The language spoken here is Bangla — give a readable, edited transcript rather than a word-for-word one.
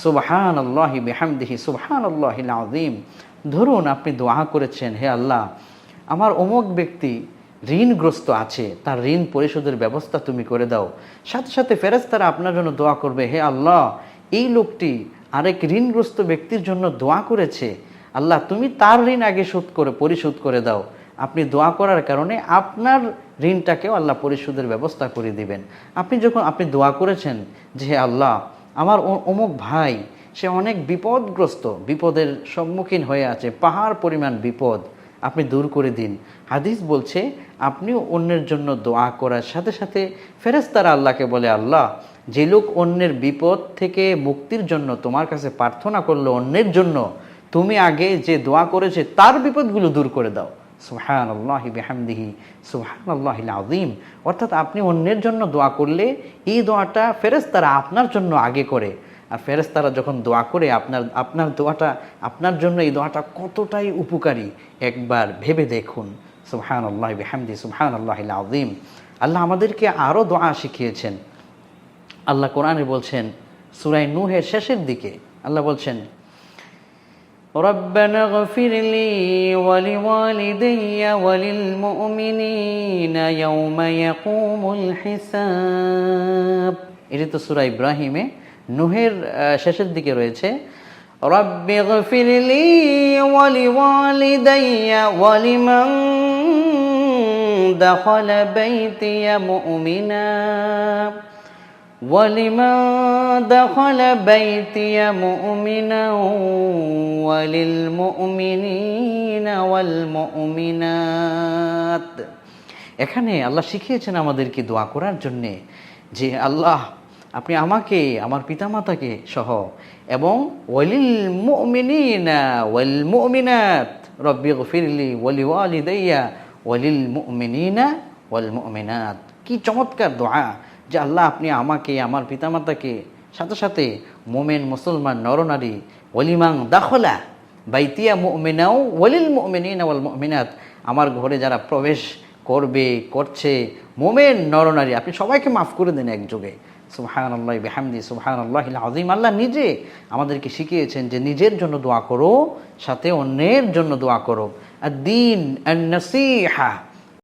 সুবহানাল্লাহি বিহামদিহি সুবহানাল্লাহিল আযীম। ধরুন আপনি দোয়া করেছেন, হে আল্লাহ, আমার অমুক ব্যক্তি ঋণগ্রস্ত আছে, তার ঋণ পরিশোধের ব্যবস্থা তুমি করে দাও। সাথে সাথে ফেরেশতারা আপনার জন্য দোয়া করবে, হে আল্লাহ, এই লোকটি আরেক ঋণগ্রস্ত ব্যক্তির জন্য দোয়া করেছে, আল্লাহ তুমি তার ঋণ আগে পরিশোধ করে দাও। আপনি দোয়া করার কারণে আপনার ঋণটাকেও আল্লাহ পরিশোধের ব্যবস্থা করে দিবেন। আপনি দোয়া করেছেন যে হে আল্লাহ, আমার অমুক ভাই সে অনেক বিপদের সম্মুখীন হয়ে আছে, পাহাড় পরিমাণ বিপদ, আপনি দূর করে দিন। হাদিস বলছে আপনিও অন্যের জন্য দোয়া করার সাথে সাথে ফেরেশতারা আল্লাহকে বলে, আল্লাহ যে লোক অন্যের বিপদ থেকে মুক্তির জন্য তোমার কাছে প্রার্থনা করলো অন্যের জন্য, তুমি আগে যে দোয়া করেছে তার বিপদগুলো দূর করে দাও। সুবহানাল্লাহি বিহামদিহি সুবহানাল্লাহিল আযীম। অর্থাৎ আপনি অন্যের জন্য দোয়া করলে এই দোয়াটা ফেরেশতারা আপনার জন্য আগে করে। আর ফেরেশতারা যখন দোয়া করে আপনার দোয়াটা, আপনার জন্য এই দোয়াটা কতটাই উপকারী একবার ভেবে দেখুন। সুবহানাল্লাহি বিহামদিহি সুবহানাল্লাহিল আযীম। আল্লাহ আমাদেরকে আরও দোয়া শিখিয়েছেন। আল্লাহ কোরআনে বলছেন সূরা নূহের শেষের দিকে আল্লাহ বলছেন, ربنا اغفر لي ولوالدي وللمؤمنين يوم يقوم الحساب। এটি তো সূরা ইব্রাহিমে নূহের শেষের দিকে রয়েছে, রব্বি গফির লি ওয়ালিওয়ালিদাইয়া ওয়ালিমান দাখালা বাইতিয়া মুমিনা وَلِمَنْ دَخَلَ بَيْتِيَ مُؤْمِنًا وَلِلْمُؤْمِنِينَ وَالْمُؤْمِنَاتِ। এখানে আল্লাহ শিখিয়েছেন আমাদেরকে দোয়া করার জন্যে যে আল্লাহ আপনি আমাকে, আমার পিতামাতাকে সহ এবং ওয়ালিল মুমিনিনা ওয়াল মুমিনাত রব্বি গফিরলি ওয়ালিওয়ালিদাইয়া ওয়ালিল মুমিনিনা ওয়াল মুমিনাত। কি চমৎকার দোয়া যে আল্লাহ আপনি আমাকে, আমার পিতামাতাকে, সাথে সাথে মোমেন মুসলমান নরনারী, ওয়ালিমান দাখলা বাইতিয়া মুমিনাও ওয়ালিল মুমিনিনা ওয়াল মুমিনাত, আমার ঘরে যারা প্রবেশ করছে মোমেন নরনারী, আপনি সবাইকে মাফ করে দেন একযোগে। সুবহানাল্লাহি বিহামদিহি সুবহানাল্লাহিল আযীম। আল্লাহ নিজে আমাদেরকে শিখিয়েছেন যে নিজের জন্য দোয়া করো, সাথে অন্যের জন্য দোয়া করো। আদ-দীন আন-নাসীহা।